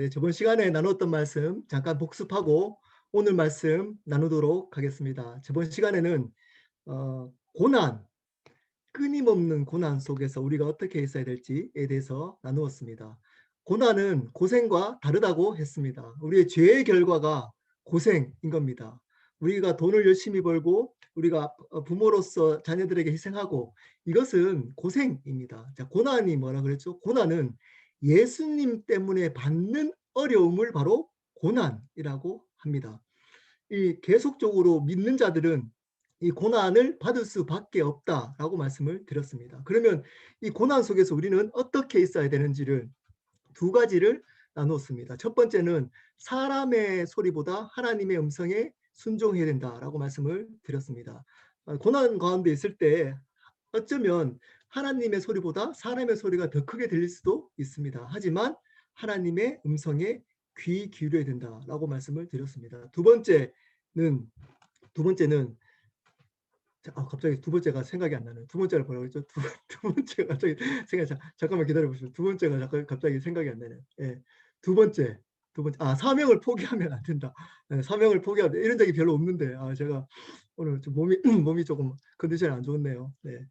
네, 저번 시간에 나눴던 말씀 잠깐 복습하고 오늘 말씀 나누도록 하겠습니다. 저번 시간에는 고난, 끊임없는 고난 속에서 우리가 어떻게 있어야 될지에 대해서 나누었습니다. 고난은 고생과 다르다고 했습니다. 우리의 죄의 결과가 고생인 겁니다. 우리가 돈을 열심히 벌고 우리가 부모로서 자녀들에게 희생하고 이것은 고생입니다. 자, 고난이 뭐라 그랬죠? 고난은 예수님 때문에 받는 어려움을 바로 고난이라고 합니다. 이 계속적으로 믿는 자들은 이 고난을 받을 수밖에 없다라고 말씀을 드렸습니다. 그러면 이 고난 속에서 우리는 어떻게 있어야 되는지를 두 가지를 나누었습니다. 첫 번째는 사람의 소리보다 하나님의 음성에 순종해야 된다라고 말씀을 드렸습니다. 고난 가운데 있을 때 어쩌면 하나님의 소리보다 사람의 소리가 더 크게 들릴 수도 있습니다. 하지만 하나님의 음성에 귀 기울여야 된다라고 말씀을 드렸습니다. 두 번째는 갑자기 두 번째가 생각이 안 나네요. 두 번째를 뭐라고 했죠? 두 번째가 갑자기 생각이 잠깐만 기다려 보시죠. 두 번째가 갑자기 생각이 안 나네요. 예. 두 번째 사명을 포기하면 안 된다. 예, 사명을 포기하면 이런 적이 별로 없는데 제가 오늘 좀 몸이 몸이 조금 컨디션이 안 좋네요. 네.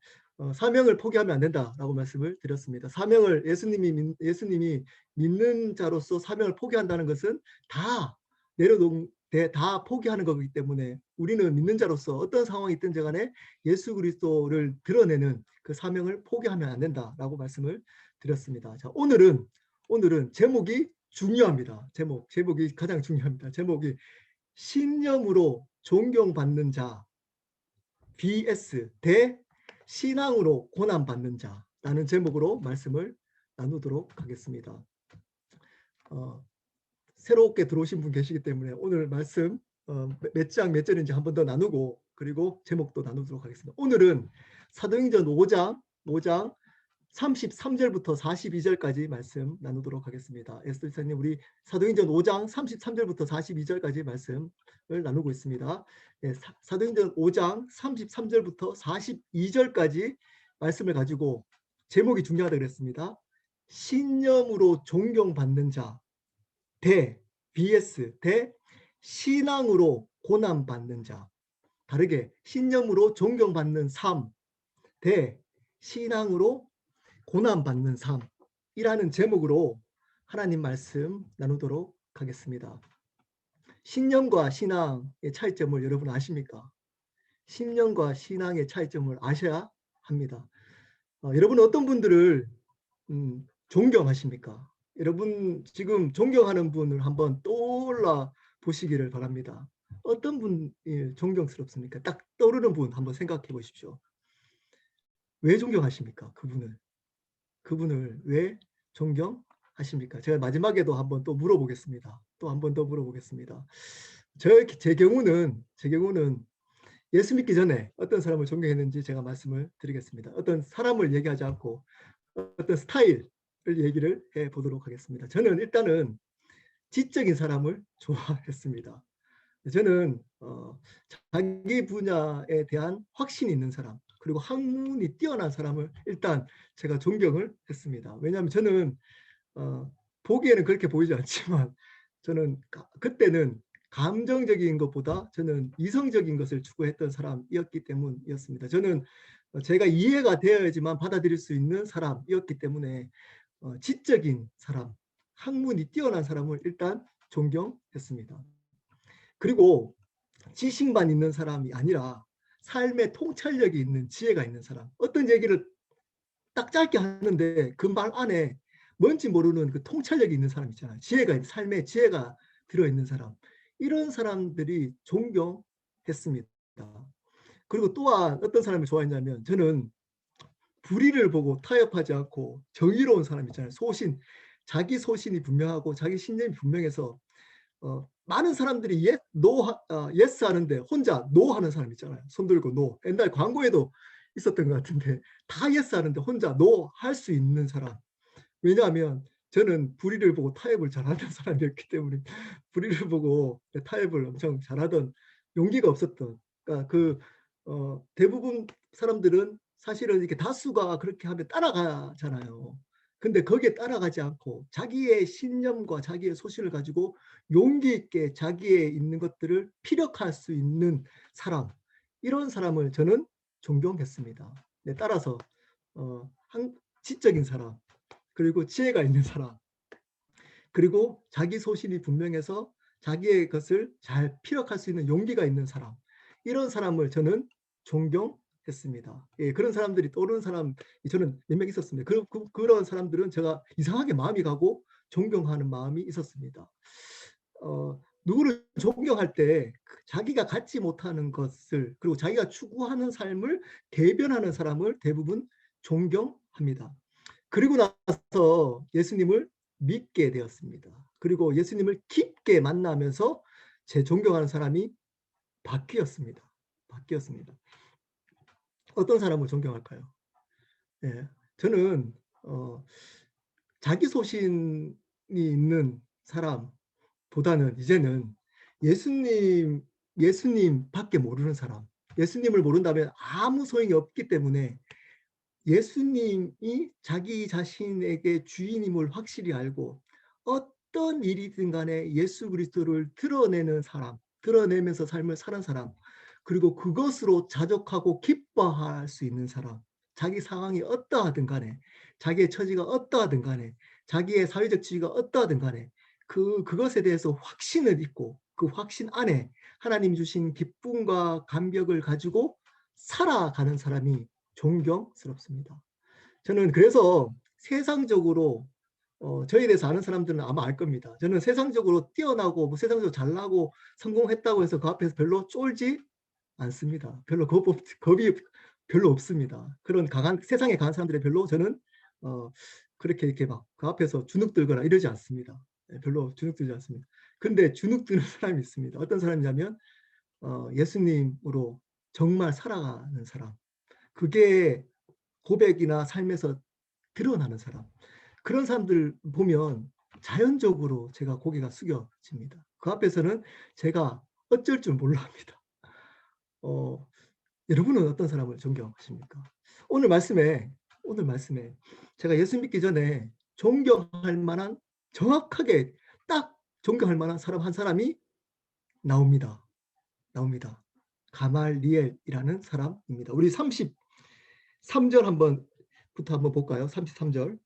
사명을 포기하면 안 된다라고 말씀을 드렸습니다. 사명을 예수님이 믿는 자로서 사명을 포기한다는 것은 다 내려놓은 다 포기하는 거기 때문에 우리는 믿는 자로서 어떤 상황이 있든지 간에 예수 그리스도를 드러내는 그 사명을 포기하면 안 된다라고 말씀을 드렸습니다. 자, 오늘은 제목이 중요합니다. 제목이 가장 중요합니다. 제목이 신념으로 존경받는 자 vs 대 신앙으로 고난받는 자라는 제목으로 말씀을 나누도록 하겠습니다. 새롭게 들어오신 분 계시기 때문에 오늘 말씀 몇 장 몇 절인지 한 번 더 나누고 그리고 제목도 나누도록 하겠습니다. 오늘은 사도행전 5장 33절부터 42절까지 말씀 나누도록 하겠습니다. 에스더 지사님, 우리 사도행전 5장 33절부터 42절까지 말씀을 나누고 있습니다. 네, 사도행전 5장 33절부터 42절까지 말씀을 가지고 제목이 중요하다고 그랬습니다. 신념으로 존경받는 자 대 vs 대 신앙으로 고난받는 자. 다르게 신념으로 존경받는 삶 대 신앙으로 고난받는 삶이라는 제목으로 하나님 말씀 나누도록 하겠습니다. 신념과 신앙의 차이점을 여러분 아십니까? 신념과 신앙의 차이점을 아셔야 합니다. 여러분 어떤 분들을 존경하십니까? 여러분 지금 존경하는 분을 한번 떠올라 보시기를 바랍니다. 어떤 분이 존경스럽습니까? 딱 떠오르는 분 한번 생각해 보십시오. 왜 존경하십니까? 그분을 왜 존경하십니까? 제가 마지막에도 한번 또 물어보겠습니다. 또 한 번 더 물어보겠습니다. 제 경우는 예수 믿기 전에 어떤 사람을 존경했는지 제가 말씀을 드리겠습니다. 어떤 사람을 얘기하지 않고 어떤 스타일을 얘기를 해보도록 하겠습니다. 저는 일단은 지적인 사람을 좋아했습니다. 저는 자기 분야에 대한 확신이 있는 사람 그리고 학문이 뛰어난 사람을 일단 제가 존경을 했습니다. 왜냐하면 저는 보기에는 그렇게 보이지 않지만 저는 그때는 감정적인 것보다 저는 이성적인 것을 추구했던 사람이었기 때문이었습니다. 저는 제가 이해가 되어야지만 받아들일 수 있는 사람이었기 때문에 지적인 사람, 학문이 뛰어난 사람을 일단 존경했습니다. 그리고 지식만 있는 사람이 아니라 삶의 통찰력이 있는 지혜가 있는 사람. 어떤 얘기를 딱 짧게 하는데 그 말 안에 뭔지 모르는 그 통찰력이 있는 사람 있잖아요. 삶의 지혜가 들어있는 사람. 이런 사람들이 존경했습니다. 그리고 또한 어떤 사람을 좋아했냐면 저는 불의를 보고 타협하지 않고 정의로운 사람 있잖아요. 자기 소신이 분명하고 자기 신념이 분명해서 많은 사람들이 예스 하는데 혼자 노 하는 사람 있잖아요. 손 들고 노. 옛날 광고에도 있었던 것 같은데 다 예스 하는데 혼자 노 할 수 있는 사람. 왜냐하면 저는 불의를 보고 타협을 잘하는 사람이었기 때문에 불의를 보고 타협을 엄청 잘하던 용기가 없었던 그러니까 대부분 사람들은 사실은 이렇게 다수가 그렇게 하면 따라가잖아요. 근데 거기에 따라가지 않고 자기의 신념과 자기의 소신을 가지고 용기 있게 자기의 있는 것들을 피력할 수 있는 사람, 이런 사람을 저는 존경했습니다. 네, 따라서 지적인 사람, 그리고 지혜가 있는 사람, 그리고 자기 소신이 분명해서 자기의 것을 잘 피력할 수 있는 용기가 있는 사람, 이런 사람을 저는 존경했습니다. 예, 그런 사람들이 떠오르는 사람 저는 몇 명 있었습니다. 그런 사람들은 제가 이상하게 마음이 가고 존경하는 마음이 있었습니다. 누구를 존경할 때 자기가 갖지 못하는 것을, 그리고 자기가 추구하는 삶을 대변하는 사람을 대부분 존경합니다. 그리고 나서 예수님을 믿게 되었습니다. 그리고 예수님을 깊게 만나면서 제 존경하는 사람이 바뀌었습니다. 어떤 사람을 존경할까요? 예, 저는 자기 소신이 있는 사람보다는 이제는 예수님밖에 모르는 사람, 예수님을 모른다면 아무 소용이 없기 때문에 예수님이 자기 자신에게 주인임을 확실히 알고 어떤 일이든 간에 예수 그리스도를 드러내는 사람, 드러내면서 삶을 사는 사람, 그리고 그것으로 자족하고 기뻐할 수 있는 사람, 자기 상황이 어떠하든 간에, 자기의 처지가 어떠하든 간에, 자기의 사회적 지위가 어떠하든 간에 그것에 대해서 확신을 잊고 그 확신 안에 하나님 주신 기쁨과 감격을 가지고 살아가는 사람이 존경스럽습니다. 저는 그래서 세상적으로 저에 대해서 아는 사람들은 아마 알 겁니다. 저는 세상적으로 뛰어나고 뭐 세상적으로 잘나고 성공했다고 해서 그 앞에서 별로 쫄지 않습니다. 별로 겁이 별로 없습니다. 그런 세상에 강한 사람들이 별로 저는 그렇게 이렇게 막 그 앞에서 주눅 들거나 이러지 않습니다. 별로 주눅 들지 않습니다. 근데 주눅 드는 사람이 있습니다. 어떤 사람이냐면 예수님으로 정말 살아가는 사람. 그게 고백이나 삶에서 드러나는 사람. 그런 사람들 보면 자연적으로 제가 고개가 숙여집니다. 그 앞에서는 제가 어쩔 줄 몰라 합니다. 여러분은 어떤 사람을 존경하십니까? 오늘 말씀에 제가 예수 믿기 전에 존경할 만한, 정확하게 딱 존경할 만한 사람 한 사람이 나옵니다. 가말리엘이라는 사람입니다. 우리 33절 부터 한번 볼까요? 33절.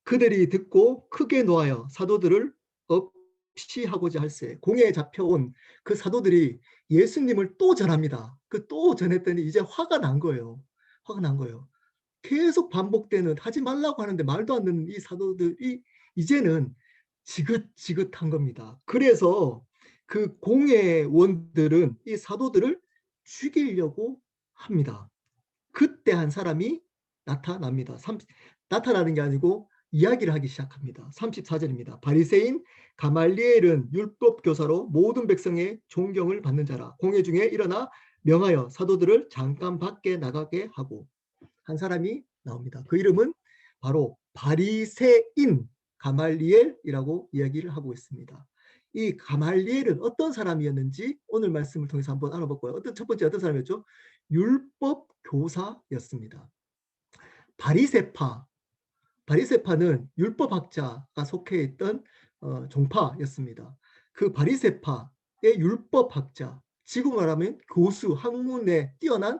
그들이 듣고 크게 노하여 사도들을 없이하고자 할세. 공회에 잡혀온 그 사도들이 예수님을 또 전합니다. 또 전했더니 이제 화가 난 거예요. 계속 반복되는, 하지 말라고 하는데 말도 안 듣는 이 사도들이 이제는 지긋지긋한 겁니다. 그래서 그 공회원들은 이 사도들을 죽이려고 합니다. 그때 한 사람이 나타납니다. 나타나는 게 아니고 이야기를 하기 시작합니다. 34절입니다. 바리새인 가말리엘은 율법 교사로 모든 백성의 존경을 받는 자라. 공회 중에 일어나 명하여 사도들을 잠깐 밖에 나가게 하고, 한 사람이 나옵니다. 그 이름은 바로 바리새인 가말리엘이라고 이야기를 하고 있습니다. 이 가말리엘은 어떤 사람이었는지 오늘 말씀을 통해서 한번 알아볼까요? 첫 번째 어떤 사람이었죠? 율법 교사였습니다. 바리새파는 율법학자가 속해 있던 종파였습니다. 그 바리새파의 율법학자, 지금 말하면 교수, 학문에 뛰어난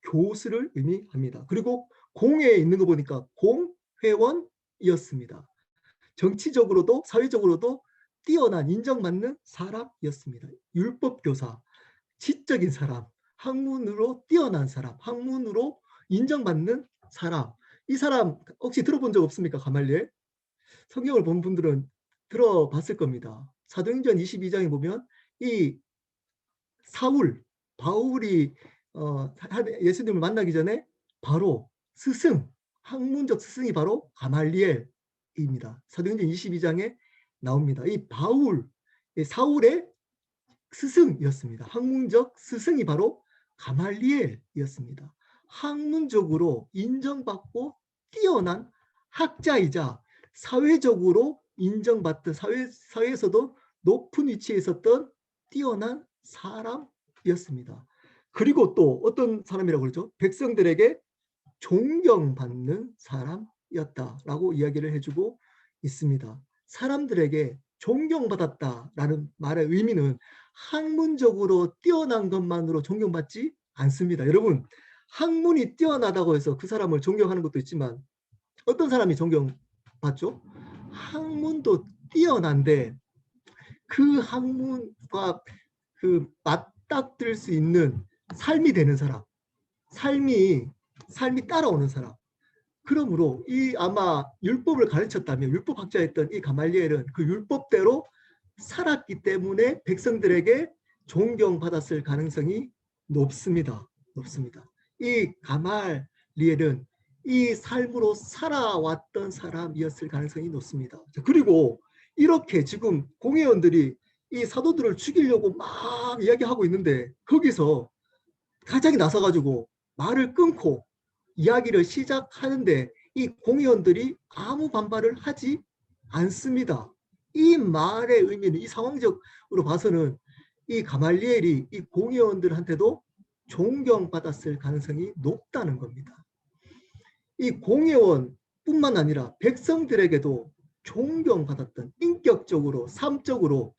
교수를 의미합니다. 그리고 공회에 있는 거 보니까 공회원이었습니다. 정치적으로도 사회적으로도 뛰어난, 인정받는 사람이었습니다. 율법교사, 지적인 사람, 학문으로 뛰어난 사람, 학문으로 인정받는 사람. 이 사람 혹시 들어본 적 없습니까? 가말리엘? 성경을 본 분들은 들어봤을 겁니다. 사도행전 22장에 보면 이 바울이 예수님을 만나기 전에 바로 학문적 스승이 바로 가말리엘입니다. 사도행전 22장에 나옵니다. 이 사울의 스승이었습니다. 학문적 스승이 바로 가말리엘이었습니다. 학문적으로 인정받고 뛰어난 학자이자 사회적으로 인정받던, 사회에서도 높은 위치에 있었던 뛰어난 사람이었습니다. 그리고 또 어떤 사람이라고 그러죠? 백성들에게 존경받는 사람이었습니다. 사람이었다라고 이야기를 해주고 있습니다. 사람들에게 존경받았다라는 말의 의미는 학문적으로 뛰어난 것만으로 존경받지 않습니다. 여러분, 학문이 뛰어나다고 해서 그 사람을 존경하는 것도 있지만 어떤 사람이 존경받죠? 학문도 뛰어난데 그 학문과 그 맞닥뜨릴 수 있는 삶이 되는 사람, 삶이 따라오는 사람. 그러므로 이 아마 율법을 가르쳤다면 율법학자였던 이 가말리엘은 그 율법대로 살았기 때문에 백성들에게 존경받았을 가능성이 높습니다. 높습니다. 이 가말리엘은 이 삶으로 살아왔던 사람이었을 가능성이 높습니다. 그리고 이렇게 지금 공회원들이 이 사도들을 죽이려고 막 이야기하고 있는데 거기서 가장이 나서가지고 말을 끊고 이야기를 시작하는데 이 공회원들이 아무 반발을 하지 않습니다. 이 말의 의미는 이 상황적으로 봐서는 이 가말리엘이 이 공회원들한테도 존경받았을 가능성이 높다는 겁니다. 이 공회원뿐만 아니라 백성들에게도 존경받았던, 인격적으로 삶적으로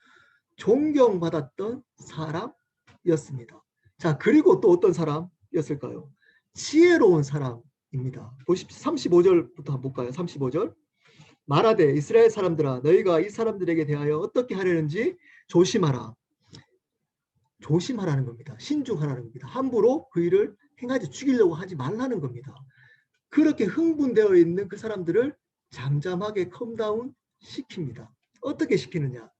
존경받았던 사람이었습니다. 자, 그리고 또 어떤 사람이었을까요? 지혜로운 사람입니다. 보십시오. 35절부터 한번 볼까요? 35절. 말하되 이스라엘 사람들아 너희가 이 사람들에게 대하여 어떻게 하려는지 조심하라. 조심하라는 겁니다. 신중하라는 겁니다. 함부로 그 일을 행하지 죽이려고 하지 말라는 겁니다. 그렇게 흥분되어 있는 그 사람들을 잠잠하게 컴다운 시킵니다. 어떻게 시키느냐?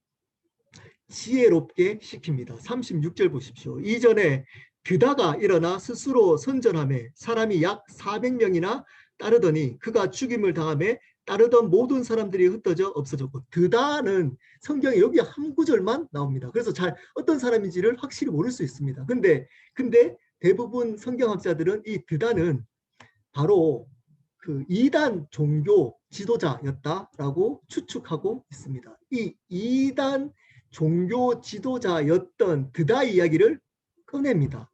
지혜롭게 시킵니다. 36절 보십시오. 이전에 드다가 일어나 스스로 선전하며 사람이 약 400명이나 따르더니 그가 죽임을 당하며 따르던 모든 사람들이 흩어져 없어졌고, 드다는 성경에 여기 한 구절만 나옵니다. 그래서 잘 어떤 사람인지를 확실히 모를 수 있습니다. 근데 대부분 성경학자들은 이 드다는 바로 그 이단 종교 지도자였다라고 추측하고 있습니다. 이 이단 종교 지도자였던 드다의 이야기를 꺼냅니다.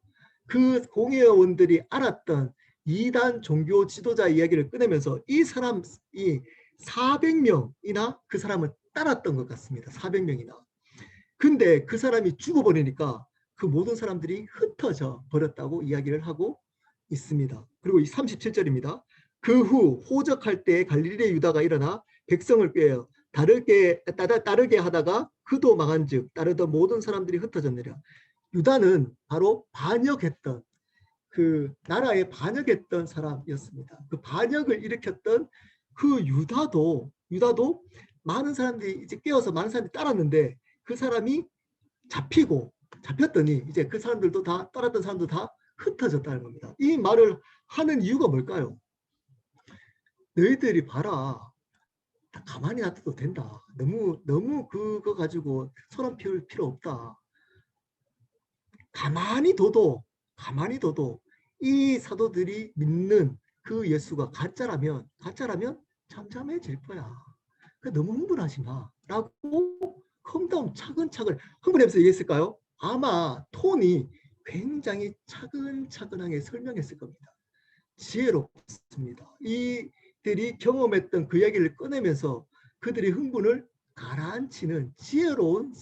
그 공회원들이 알았던 이단 종교 지도자 이야기를 꺼내면서 이 사람이 400명이나 그 사람을 따랐던 것 같습니다. 400명이나. 근데 그 사람이 죽어버리니까 그 모든 사람들이 흩어져 버렸다고 이야기를 하고 있습니다. 그리고 이 37절입니다. 그 후 호적할 때 갈릴리 유다가 일어나 백성을 꾀어 따르게 하다가 그도 망한즉 따르던 모든 사람들이 흩어졌느라. 유다는 바로 반역했던, 그 나라에 반역했던 사람이었습니다. 그 반역을 일으켰던 그 유다도 많은 사람들이 이제 깨어서 많은 사람들이 따랐는데 그 사람이 잡혔더니 이제 그 사람들도 다 따랐던 사람도 다 흩어졌다는 겁니다. 이 말을 하는 이유가 뭘까요? 너희들이 봐라. 가만히 놔둬도 된다. 너무 그거 가지고 소란 피울 필요 없다. 가만히 둬도 이 사도들이 믿는 그 예수가 가짜라면 잠잠해질 거야. 너무 흥분하지 마. 라고 컴다운 차근차근 흥분하면서 얘기했을까요? 아마 톤이 굉장히 차근차근하게 설명했을 겁니다. 지혜롭습니다. 이들이 경험했던 그 이야기를 꺼내면서 그들의 흥분을 가라앉히는 지혜로운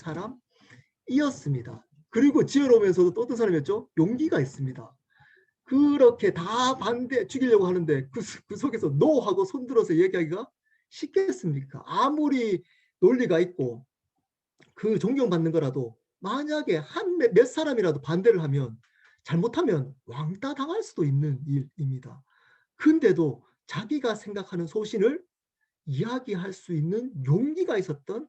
사람이었습니다. 그리고 지혜로우면서도 또 어떤 사람이었죠? 용기가 있습니다. 그렇게 다 죽이려고 하는데 그 속에서 노 하고 손들어서 얘기하기가 쉽겠습니까? 아무리 논리가 있고 그 존경받는 거라도 만약에 몇 사람이라도 반대를 하면 잘못하면 왕따 당할 수도 있는 일입니다. 근데도 자기가 생각하는 소신을 이야기할 수 있는 용기가 있었던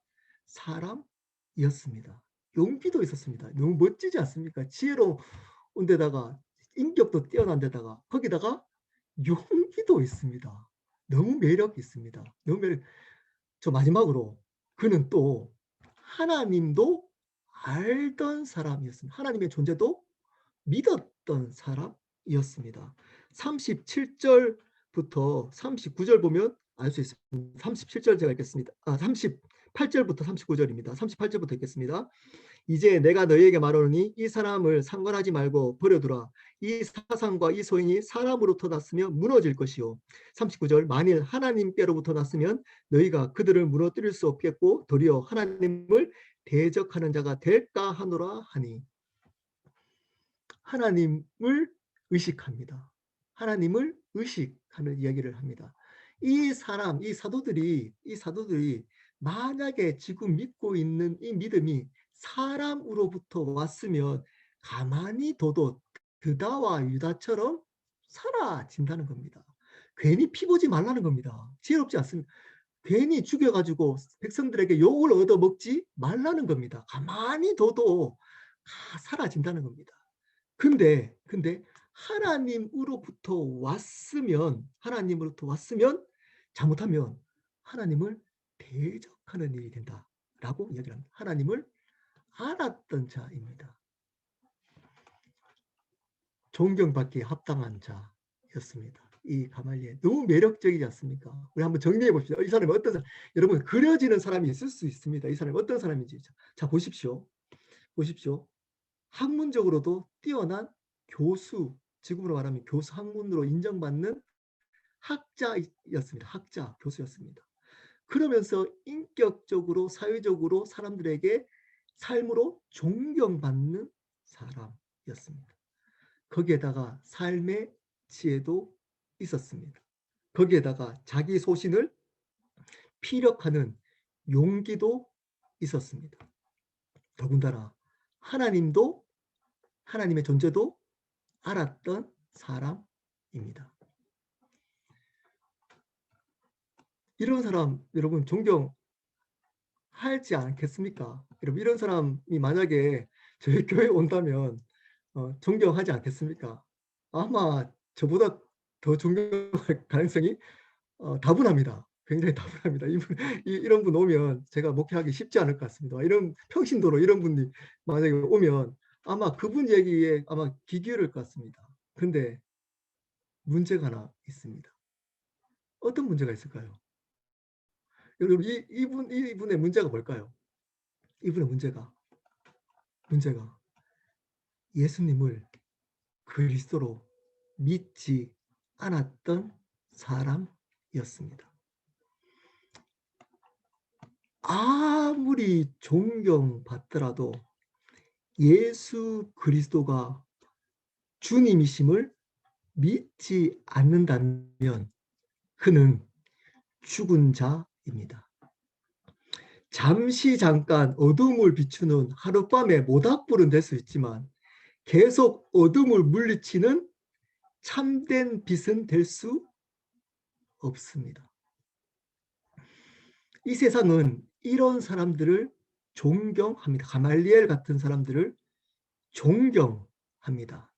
사람이었습니다. 용기도 있었습니다. 너무 멋지지 않습니까? 지혜로운 데다가 인격도 뛰어난 데다가 거기다가 용기도 있습니다. 너무 매력 있습니다. 저 마지막으로 그는 또 하나님도 알던 사람이었습니다. 하나님의 존재도 믿었던 사람이었습니다. 37절부터 39절 보면 알 수 있습니다. 37절 제가 읽겠습니다. 38 38절부터 39절입니다. 38절부터 읽겠습니다. 이제 내가 너희에게 말하노니 이 사람을 상관하지 말고 버려두라. 이 사상과 이 소인이 사람으로부터 났으면 무너질 것이요. 39절 만일 하나님께로부터 났으면 너희가 그들을 무너뜨릴 수 없겠고 도리어 하나님을 대적하는 자가 될까 하노라 하니. 하나님을 의식합니다. 하나님을 의식하는 이야기를 합니다. 이 사도들이 만약에 지금 믿고 있는 이 믿음이 사람으로부터 왔으면 가만히 둬도 그다와 유다처럼 사라진다는 겁니다. 괜히 피 보지 말라는 겁니다. 지혜롭지 않습니다. 괜히 죽여가지고 백성들에게 욕을 얻어먹지 말라는 겁니다. 가만히 둬도 사라진다는 겁니다. 근데 하나님으로부터 왔으면 잘못하면 하나님을 대적하는 일이 된다라고 이야기를 합니다. 하나님을 알았던 자입니다. 존경받기에 합당한 자였습니다. 이 가말리엘 너무 매력적이지 않습니까? 우리 한번 정리해 봅시다. 이 사람이 어떤 사람, 여러분 그려지는 사람이 있을 수 있습니다. 이 사람이 어떤 사람인지. 자 보십시오. 학문적으로도 뛰어난 교수, 지금으로 말하면 교수 학문으로 인정받는 학자였습니다. 교수였습니다. 그러면서 인격적으로 사회적으로 사람들에게 삶으로 존경받는 사람이었습니다. 거기에다가 삶의 지혜도 있었습니다. 거기에다가 자기 소신을 피력하는 용기도 있었습니다. 더군다나 하나님의 존재도 알았던 사람입니다. 이런 사람 여러분 존경하지 않겠습니까? 여러분 이런 사람이 만약에 저희 교회에 온다면 존경하지 않겠습니까? 아마 저보다 더 존경할 가능성이 다분합니다. 굉장히 다분합니다. 이런 분 오면 제가 목회하기 쉽지 않을 것 같습니다. 이런 평신도로 이런 분이 만약에 오면 아마 그분 얘기에 아마 귀 기울일 것 같습니다. 그런데 문제가 하나 있습니다. 어떤 문제가 있을까요? 여러분 이분의 문제가 뭘까요? 이분의 문제가 예수님을 그리스도로 믿지 않았던 사람이었습니다. 아무리 존경받더라도 예수 그리스도가 주님이심을 믿지 않는다면 그는 죽은 자입니다. 잠깐 어둠을 비추는 하룻밤의 모닥불은 될 수 있지만 계속 어둠을 물리치는 참된 빛은 될 수 없습니다. 이 세상은 이런 사람들을 존경합니다. 가말리엘 같은 사람들을 존경합니다.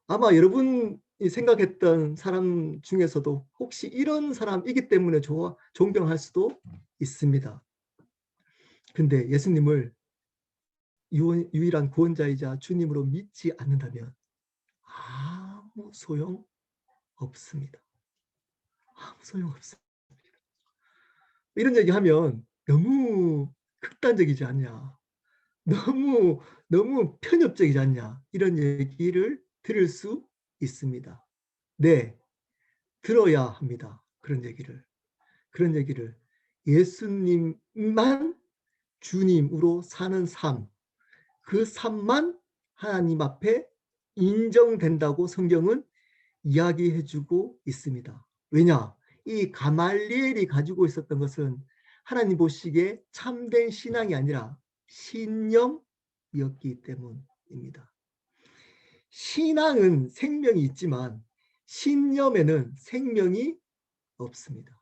아마 여러분이 생각했던 사람 중에서도 혹시 이런 사람이기 때문에 존경할 수도 있습니다. 근데 예수님을 유일한 구원자이자 주님으로 믿지 않는다면 아무 소용 없습니다. 아무 소용 없습니다. 이런 얘기하면 너무 극단적이지 않냐, 너무 편협적이지 않냐, 이런 얘기를 들을 수 있습니다. 네, 들어야 합니다. 그런 얘기를 예수님만 주님으로 사는 삶, 그 삶만 하나님 앞에 인정된다고 성경은 이야기해주고 있습니다. 왜냐? 이 가말리엘이 가지고 있었던 것은 하나님 보시기에 참된 신앙이 아니라 신념이었기 때문입니다. 신앙은 생명이 있지만 신념에는 생명이 없습니다.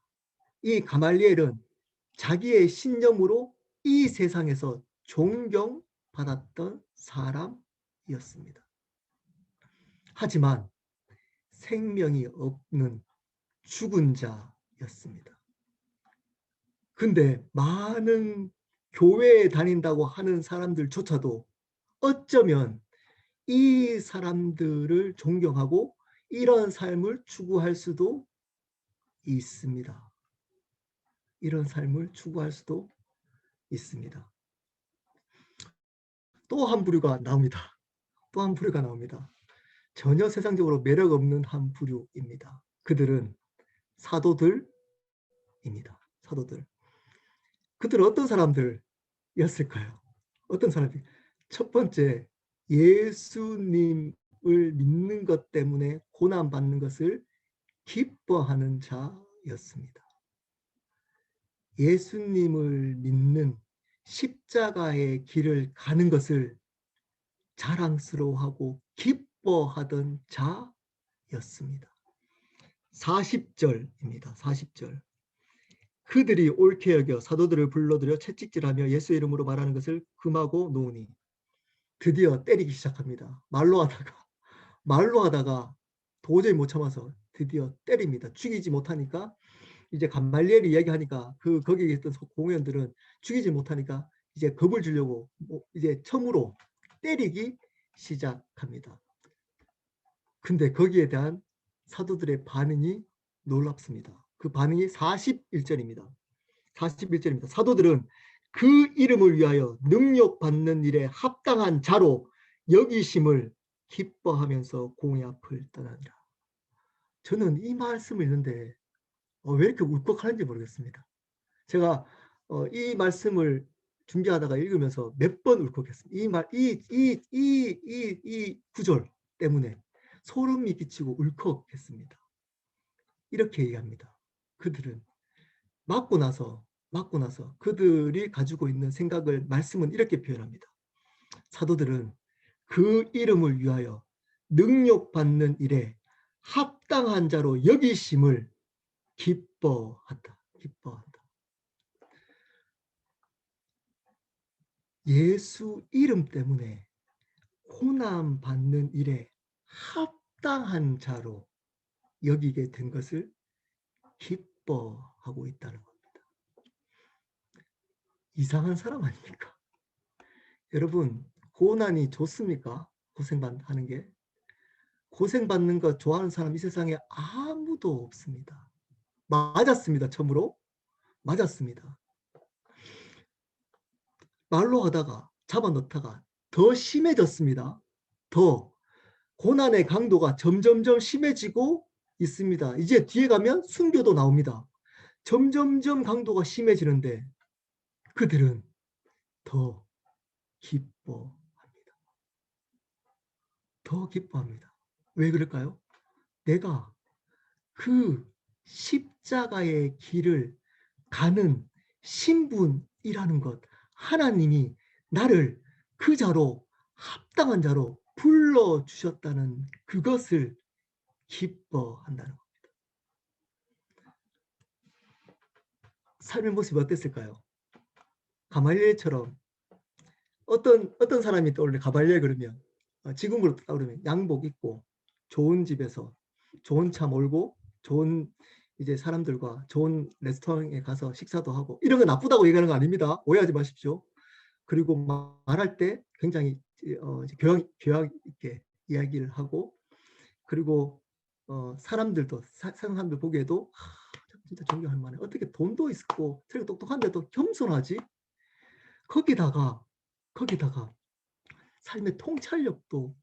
이 가말리엘은 자기의 신념으로 이 세상에서 존경받았던 사람이었습니다. 하지만 생명이 없는 죽은 자였습니다. 근데 많은 교회에 다닌다고 하는 사람들조차도 어쩌면 이 사람들을 존경하고 이런 삶을 추구할 수도 있습니다. 이런 삶을 추구할 수도 있습니다. 또 한 부류가 나옵니다. 또 한 부류가 나옵니다. 전혀 세상적으로 매력 없는 한 부류입니다. 그들은 사도들입니다. 사도들. 그들은 어떤 사람들이었을까요? 어떤 사람이? 첫 번째, 예수님을 믿는 것 때문에 고난받는 것을 기뻐하는 자였습니다. 예수님을 믿는 십자가의 길을 가는 것을 자랑스러워하고 기뻐하던 자였습니다. 40절입니다. 40절. 그들이 옳게 여겨 사도들을 불러들여 채찍질하며 예수의 이름으로 말하는 것을 금하고 놓으니 드디어 때리기 시작합니다. 말로 하다가 도저히 못 참아서 드디어 때립니다. 죽이지 못하니까 이제 감말리엘이 이야기하니까 거기에 있던 공회원들은 죽이지 못하니까 이제 겁을 주려고 이제 처음으로 때리기 시작합니다. 근데 거기에 대한 사도들의 반응이 놀랍습니다. 그 반응이 41절입니다. 41절입니다. 사도들은 그 이름을 위하여 능력받는 일에 합당한 자로 여기심을 기뻐하면서 공의 앞을 떠나니라. 저는 이 말씀을 읽는데 왜 이렇게 울컥하는지 모르겠습니다. 제가 이 말씀을 중계하다가 읽으면서 몇 번 울컥했습니다. 이 구절 때문에 소름이 끼치고 울컥했습니다. 이렇게 얘기합니다. 그들은 맞고 나서 그들이 가지고 있는 생각을 말씀은 이렇게 표현합니다. 사도들은 그 이름을 위하여 능력받는 일에 합당한 자로 여기심을 기뻐한다. 예수 이름 때문에 고난 받는 일에 합당한 자로 여기게 된 것을 기뻐하고 있다는 겁니다. 이상한 사람 아닙니까? 여러분, 고난이 좋습니까? 고생하는 게. 고생받는 거 좋아하는 사람 이 세상에 아무도 없습니다. 맞았습니다. 처음으로. 맞았습니다. 말로 하다가 잡아넣다가 더 심해졌습니다. 더 고난의 강도가 점점점 심해지고 있습니다. 이제 뒤에 가면 순교도 나옵니다. 점점점 강도가 심해지는데 그들은 더 기뻐합니다. 더 기뻐합니다. 왜 그럴까요? 내가 그 십자가의 길을 가는 신분이라는 것, 하나님이 나를 그 자로 합당한 자로 불러주셨다는 그것을 기뻐한다는 겁니다. 삶의 모습이 어땠을까요? 가말리엘처럼 어떤 사람이 떠올래? 가말리엘 그러면 지금으로 떠오르면 양복 입고 좋은 집에서 좋은 차 몰고 좋은 이제 사람들과 좋은 레스토랑에 가서 식사도 하고 이런 거 나쁘다고 얘기하는 거 아닙니다. 오해하지 마십시오. 그리고 말할 때 굉장히 교양 있게 이야기를 하고 그리고 사람들도 사람들 보기에도 진짜 존경할 만해. 어떻게 돈도 있고 되게 똑똑한데도 겸손하지? 거기다가 삶의 통찰력도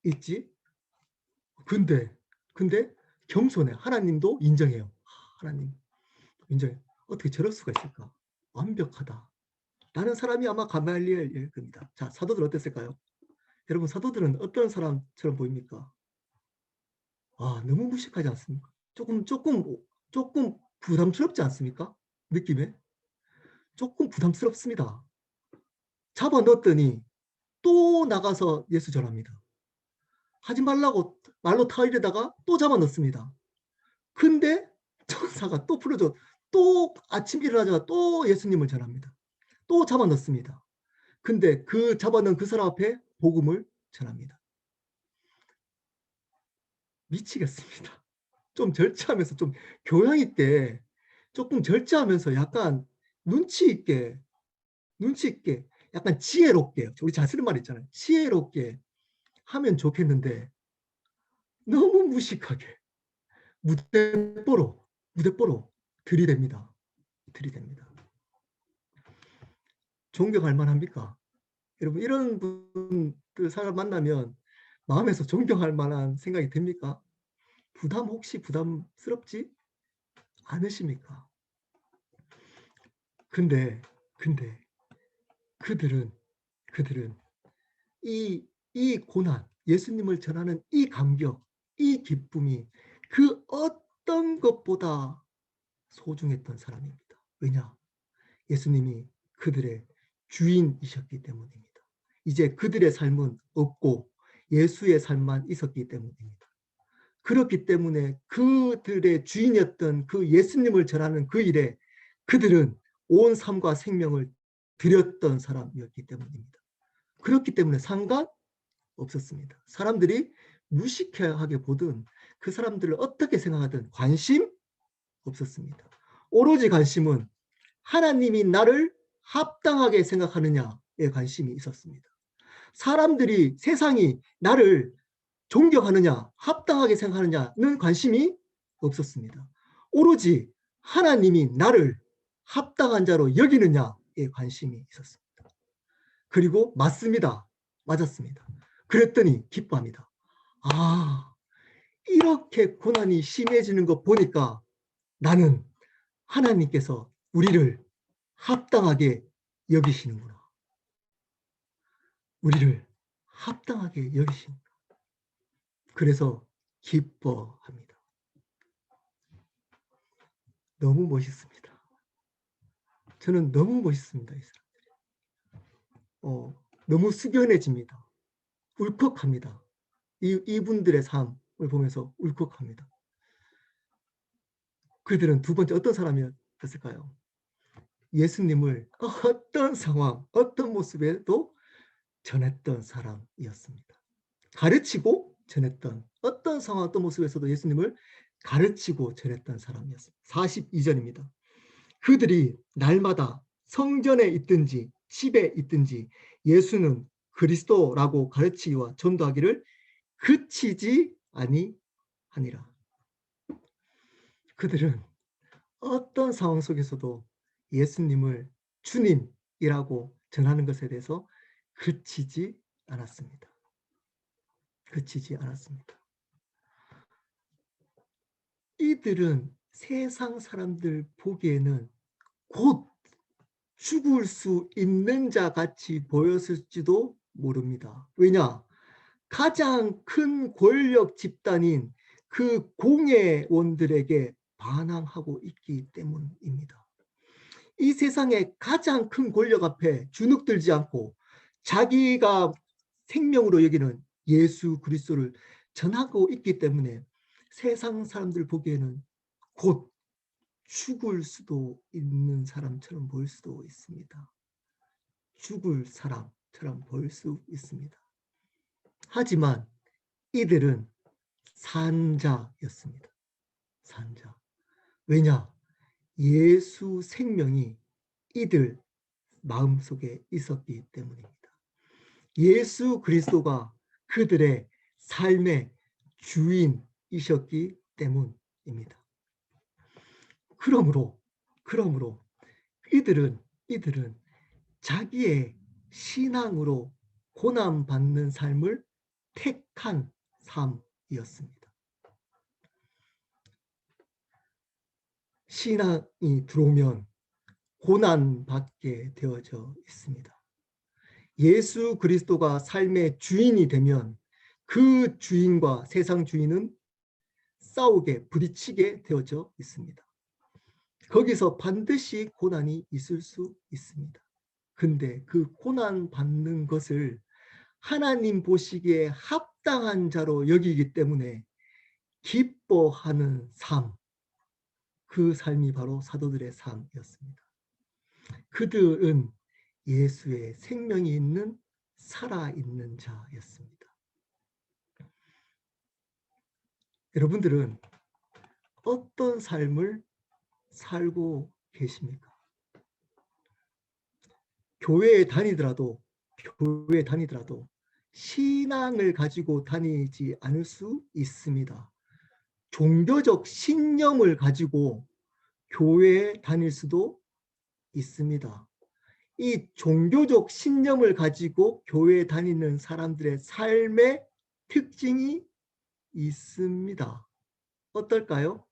있지. 근데 겸손해. 하나님도 인정해요. 하나님 인정해. 어떻게 저럴 수가 있을까? 완벽하다. 라는 사람이 아마 가말리엘일 겁니다. 자, 사도들 어땠을까요? 여러분, 사도들은 어떤 사람처럼 보입니까? 너무 무식하지 않습니까? 조금 부담스럽지 않습니까? 느낌에? 조금 부담스럽습니다. 잡아 넣었더니 또 나가서 예수 전합니다. 하지 말라고 말로 타이려다가 또 잡아 넣습니다. 근데 천사가 또 풀어줘. 또 아침 일어나자마자 또 예수님을 전합니다. 또 잡아 넣습니다. 근데 그 잡아 넣은 그 사람 앞에 복음을 전합니다. 미치겠습니다. 좀 절제하면서 좀 교양 있게 조금 절제하면서 약간 눈치 있게 약간 지혜롭게 우리 잘 쓰는 말 있잖아요. 지혜롭게 하면 좋겠는데 너무 무식하게 무대뽀로 들이댑니다. 들이댑니다. 존경할 만합니까? 여러분 이런 분들 사람 만나면 마음에서 존경할 만한 생각이 듭니까? 혹시 부담스럽지 않으십니까? 근데 그들은 이 고난, 예수님을 전하는 이 감격, 이 기쁨이 그 어떤 것보다 소중했던 사람입니다. 왜냐? 예수님이 그들의 주인이셨기 때문입니다. 이제 그들의 삶은 없고 예수의 삶만 있었기 때문입니다. 그렇기 때문에 그들의 주인이었던 그 예수님을 전하는 그 일에 그들은 온 삶과 생명을 드렸던 사람이었기 때문입니다. 그렇기 때문에 상관없었습니다. 사람들이 무식하게 보든 그 사람들을 어떻게 생각하든 관심 없었습니다. 오로지 관심은 하나님이 나를 합당하게 생각하느냐에 관심이 있었습니다. 사람들이 세상이 나를 존경하느냐 합당하게 생각하느냐는 관심이 없었습니다. 오로지 하나님이 나를 합당한 자로 여기느냐에 관심이 있었습니다. 그리고 맞습니다. 맞았습니다. 그랬더니 기뻐합니다. 아, 이렇게 고난이 심해지는 거 보니까 나는 하나님께서 우리를 합당하게 여기시는구나. 우리를 합당하게 여기시는구나. 그래서 기뻐합니다. 너무 멋있습니다. 저는 너무 멋있습니다. 이 사람들이. 너무 숙연해집니다. 울컥합니다. 이분들의 삶을 보면서 울컥합니다. 그들은 두 번째 어떤 사람이었을까요? 예수님을 어떤 상황, 어떤 모습에도 전했던 사람이었습니다. 가르치고 전했던 어떤 상황, 어떤 모습에서도 예수님을 가르치고 전했던 사람이었습니다. 42절입니다. 그들이 날마다 성전에 있든지 집에 있든지 예수는 그리스도라고 가르치기와 전도하기를 그치지 아니하니라. 그들은 어떤 상황 속에서도 예수님을 주님이라고 전하는 것에 대해서 그치지 않았습니다. 그치지 않았습니다. 이들은 세상 사람들 보기에는 곧 죽을 수 있는 자 같이 보였을지도 모릅니다. 왜냐? 가장 큰 권력 집단인 그 공회원들에게 반항하고 있기 때문입니다. 이 세상의 가장 큰 권력 앞에 주눅들지 않고 자기가 생명으로 여기는 예수 그리스도를 전하고 있기 때문에 세상 사람들 보기에는 곧 죽을 수도 있는 사람처럼 보일 수도 있습니다. 죽을 사람처럼 보일 수 있습니다. 하지만 이들은 산자였습니다. 산자. 왜냐? 예수 생명이 이들 마음속에 있었기 때문입니다. 예수 그리스도가 그들의 삶의 주인이셨기 때문입니다. 그러므로 이들은 자기의 신앙으로 고난받는 삶을 택한 삶이었습니다. 신앙이 들어오면 고난받게 되어져 있습니다. 예수 그리스도가 삶의 주인이 되면 그 주인과 세상 주인은 싸우게 부딪히게 되어져 있습니다. 거기서 반드시 고난이 있을 수 있습니다. 근데 그 고난 받는 것을 하나님 보시기에 합당한 자로 여기기 때문에 기뻐하는 삶, 그 삶이 바로 사도들의 삶이었습니다. 그들은 예수의 생명이 있는 살아있는 자였습니다. 여러분들은 어떤 삶을 살고 계십니까? 교회에 다니더라도 신앙을 가지고 다니지 않을 수 있습니다. 종교적 신념을 가지고 교회에 다닐 수도 있습니다. 이 종교적 신념을 가지고 교회에 다니는 사람들의 삶의 특징이 있습니다. 어떨까요?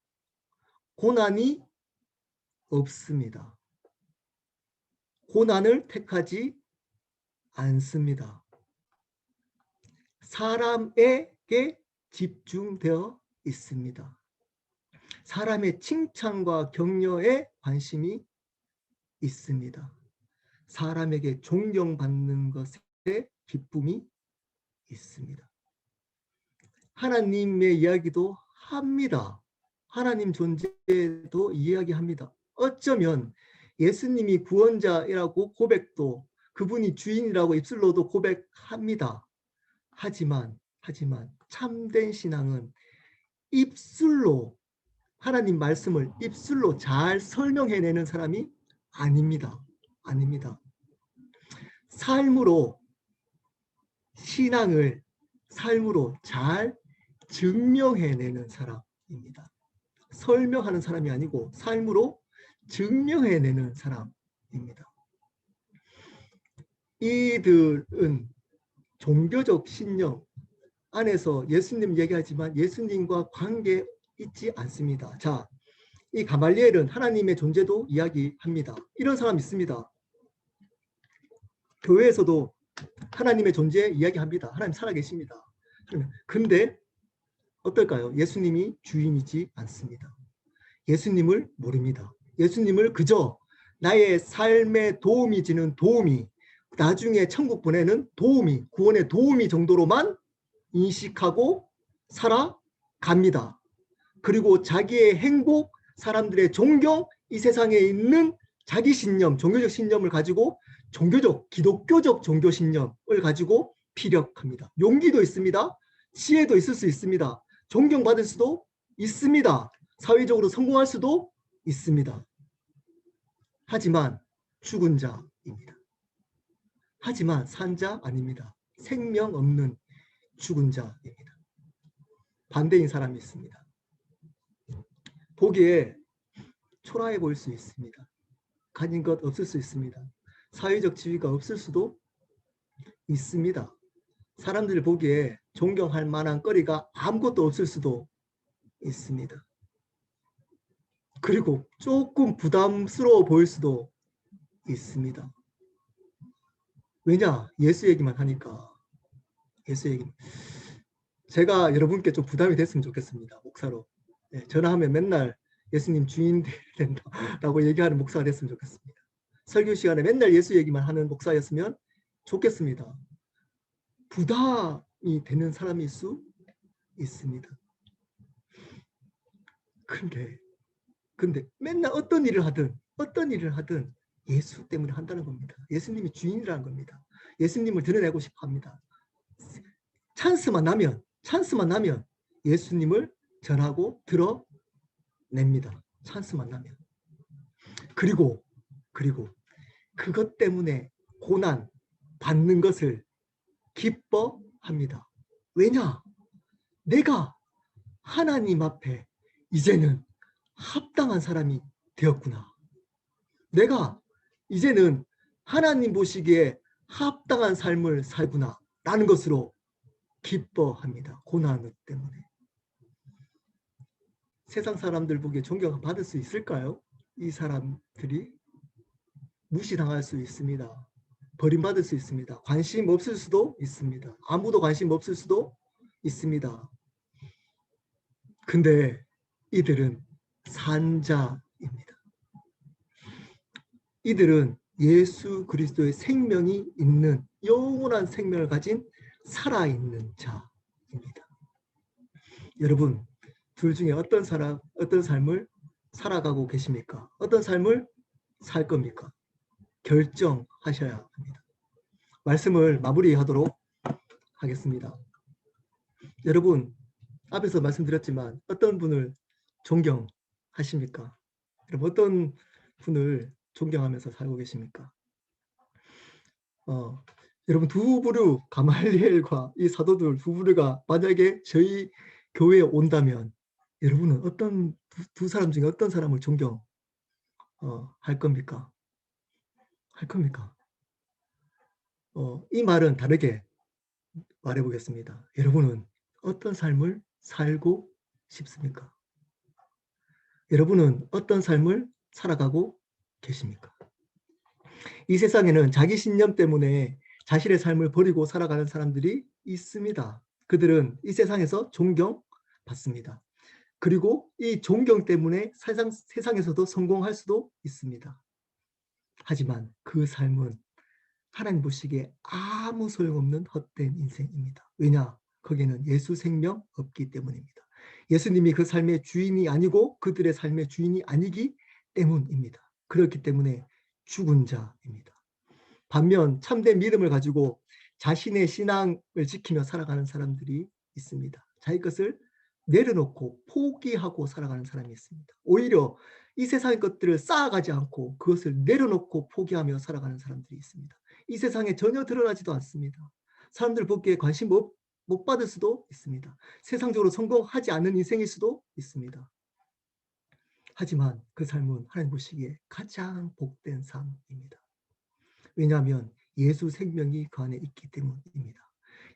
고난이 없습니다. 고난을 택하지 않습니다. 사람에게 집중되어 있습니다. 사람의 칭찬과 격려에 관심이 있습니다. 사람에게 존경받는 것에 기쁨이 있습니다. 하나님의 이야기도 합니다. 하나님 존재도 이야기합니다. 어쩌면 예수님이 구원자이라고 고백도, 그분이 주인이라고 입술로도 고백합니다. 하지만 참된 신앙은 입술로, 하나님 말씀을 입술로 잘 설명해내는 사람이 아닙니다. 삶으로, 신앙을 삶으로 잘 증명해내는 사람입니다. 설명하는 사람이 아니고 삶으로 증명해내는 사람입니다. 이들은 종교적 신념 안에서 예수님 얘기하지만 예수님과 관계 있지 않습니다. 자, 이 가말리엘은 하나님의 존재도 이야기합니다. 이런 사람 있습니다. 교회에서도 하나님의 존재 이야기합니다. 하나님 살아계십니다. 근데 어떨까요? 예수님이 주인이지 않습니다. 예수님을 모릅니다. 예수님을 그저 나의 삶에 도움이 지는 도우미, 나중에 천국 보내는 도우미, 구원의 도우미 정도로만 인식하고 살아갑니다. 그리고 자기의 행복, 사람들의 존경, 이 세상에 있는 자기 신념, 종교적 신념을 가지고 기독교적 종교 신념을 가지고 피력합니다. 용기도 있습니다. 지혜도 있을 수 있습니다. 존경받을 수도 있습니다. 사회적으로 성공할 수도 있습니다. 하지만 죽은 자입니다. 하지만 산 자 아닙니다. 생명 없는 죽은 자입니다. 반대인 사람이 있습니다. 보기에 초라해 보일 수 있습니다. 가진 것 없을 수 있습니다. 사회적 지위가 없을 수도 있습니다. 사람들이 보기에 존경할 만한 거리가 아무것도 없을 수도 있습니다. 그리고 조금 부담스러워 보일 수도 있습니다. 왜냐? 예수 얘기만 하니까. 예수 얘기. 제가 여러분께 좀 부담이 됐으면 좋겠습니다. 목사로. 네, 전화하면 맨날 예수님 주인 된다라고 얘기하는 목사가 됐으면 좋겠습니다. 설교 시간에 맨날 예수 얘기만 하는 목사였으면 좋겠습니다. 부담이 되는 사람일 수 있습니다. 근데 맨날 어떤 일을 하든 예수 때문에 한다는 겁니다. 예수님이 주인이라는 겁니다. 예수님을 드러내고 싶어 합니다. 찬스만 나면 예수님을 전하고 드러냅니다. 찬스만 나면. 그리고 그것 때문에 고난 받는 것을 기뻐합니다. 왜냐? 내가 하나님 앞에 이제는 합당한 사람이 되었구나. 내가 이제는 하나님 보시기에 합당한 삶을 살구나 라는 것으로 기뻐합니다. 고난 때문에. 세상 사람들 보기에 존경받을 수 있을까요? 이 사람들이 무시당할 수 있습니다. 버림받을 수 있습니다. 관심 없을 수도 있습니다. 아무도 관심 없을 수도 있습니다. 근데 이들은 산자입니다. 이들은 예수 그리스도의 생명이 있는 영원한 생명을 가진 살아있는 자입니다. 여러분, 둘 중에 어떤 삶을 살아가고 계십니까? 어떤 삶을 살 겁니까? 결정하셔야 합니다. 말씀을 마무리하도록 하겠습니다. 여러분, 앞에서 말씀드렸지만 어떤 분을 존경하십니까? 여러분, 어떤 분을 존경하면서 살고 계십니까? 여러분, 두 부류 가말리엘과 이 사도들 두 부류가 만약에 저희 교회에 온다면 여러분은 어떤 두 사람 중에 어떤 사람을 존경할 겁니까? 할 겁니까? 이 말은 다르게 말해 보겠습니다. 여러분은 어떤 삶을 살고 싶습니까? 여러분은 어떤 삶을 살아가고 계십니까? 이 세상에는 자기 신념 때문에 자신의 삶을 버리고 살아가는 사람들이 있습니다. 그들은 이 세상에서 존경받습니다. 그리고 이 존경 때문에 세상에서도 성공할 수도 있습니다. 하지만 그 삶은 하나님 보시기에 아무 소용없는 헛된 인생입니다. 왜냐? 거기에는 예수 생명 없기 때문입니다. 예수님이 그 삶의 주인이 아니고 그들의 삶의 주인이 아니기 때문입니다. 그렇기 때문에 죽은 자입니다. 반면 참된 믿음을 가지고 자신의 신앙을 지키며 살아가는 사람들이 있습니다. 자기 것을 내려놓고 포기하고 살아가는 사람이 있습니다. 오히려 이 세상의 것들을 쌓아가지 않고 그것을 내려놓고 포기하며 살아가는 사람들이 있습니다. 이 세상에 전혀 드러나지도 않습니다. 사람들 보기에 관심 못 받을 수도 있습니다. 세상적으로 성공하지 않는 인생일 수도 있습니다. 하지만 그 삶은 하나님 보시기에 가장 복된 삶입니다. 왜냐하면 예수 생명이 그 안에 있기 때문입니다.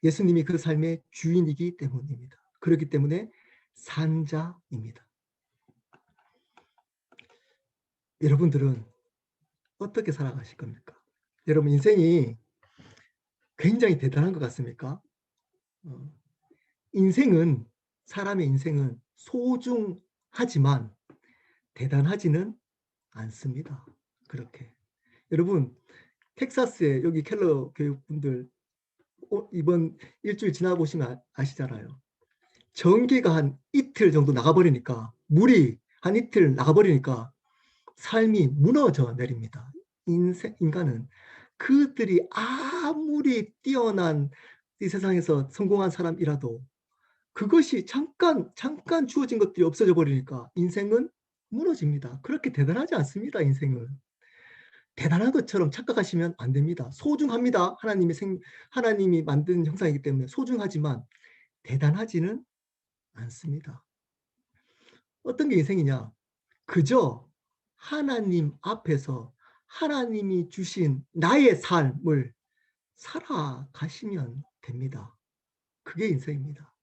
예수님이 그 삶의 주인이기 때문입니다. 그렇기 때문에 산자입니다. 여러분들은 어떻게 살아가실 겁니까? 여러분 인생이 굉장히 대단한 것 같습니까? 인생은 사람의 인생은 소중하지만 대단하지는 않습니다. 그렇게 여러분 텍사스에 여기 켈러 교육분들 이번 일주일 지나보시면 아시잖아요. 전기가 한 이틀 정도 나가버리니까 물이 한 이틀 나가버리니까 삶이 무너져 내립니다. 인간은 그들이 아무리 뛰어난 이 세상에서 성공한 사람이라도 그것이 잠깐 주어진 것들이 없어져 버리니까 인생은 무너집니다. 그렇게 대단하지 않습니다. 인생은. 대단한 것처럼 착각하시면 안 됩니다. 소중합니다. 하나님이 만든 형상이기 때문에 소중하지만 대단하지는 않습니다. 어떤 게 인생이냐? 그저 하나님 앞에서 하나님이 주신 나의 삶을 살아가시면 됩니다. 그게 인생입니다.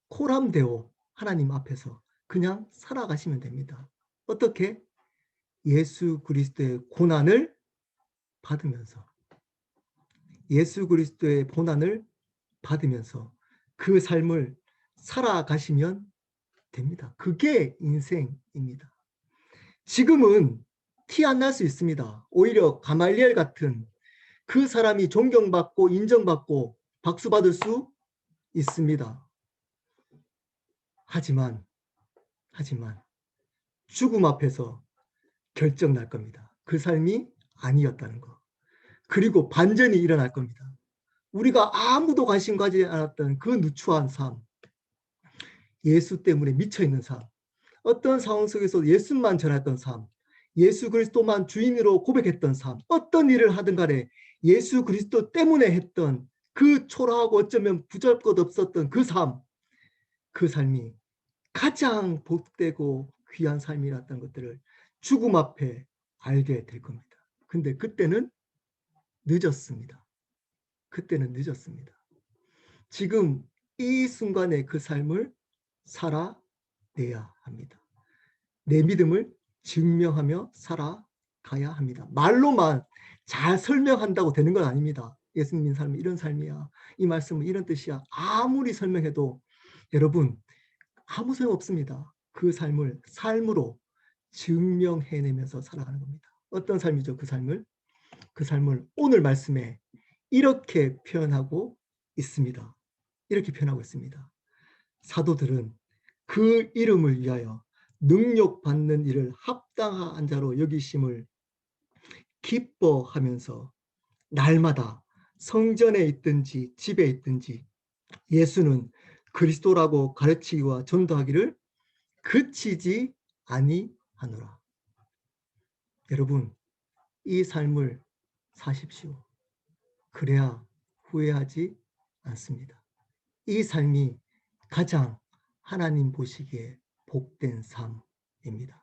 코람데오 하나님 앞에서 그냥 살아가시면 됩니다. 어떻게? 예수 그리스도의 고난을 받으면서 예수 그리스도의 고난을 받으면서 그 삶을 살아가시면 됩니다. 그게 인생입니다. 지금은 티 안 날 수 있습니다. 오히려 가말리엘 같은 그 사람이 존경받고 인정받고 박수 받을 수 있습니다. 하지만 죽음 앞에서 결정 날 겁니다. 그 삶이 아니었다는 거. 그리고 반전이 일어날 겁니다. 우리가 아무도 관심 가지지 않았던 그 누추한 삶, 예수 때문에 미쳐있는 삶, 어떤 상황 속에서 예수만 전했던 삶, 예수 그리스도만 주인으로 고백했던 삶, 어떤 일을 하든 간에 예수 그리스도 때문에 했던 그 초라하고 어쩌면 부잘것 없었던 그 삶, 그 삶이 가장 복되고 귀한 삶이었던 것들을 죽음 앞에 알게 될 겁니다. 근데 그때는 늦었습니다. 그때는 늦었습니다. 지금 이 순간에 그 삶을 살아내야 합니다. 내 믿음을 증명하며 살아가야 합니다. 말로만 잘 설명한다고 되는 건 아닙니다. 예수님 삶이 이런 삶이야. 이 말씀은 이런 뜻이야. 아무리 설명해도 여러분 아무 소용 없습니다. 그 삶을 삶으로 증명해내면서 살아가는 겁니다. 어떤 삶이죠? 그 삶을 오늘 말씀에 이렇게 표현하고 있습니다. 이렇게 표현하고 있습니다. 사도들은 그 이름을 위하여 능력받는 일을 합당한 자로 여기심을 기뻐하면서 날마다 성전에 있든지 집에 있든지 예수는 그리스도라고 가르치기와 전도하기를 그치지 아니하노라. 여러분, 이 삶을 사십시오. 그래야 후회하지 않습니다. 이 삶이 가장 하나님 보시기에 복된 삶입니다.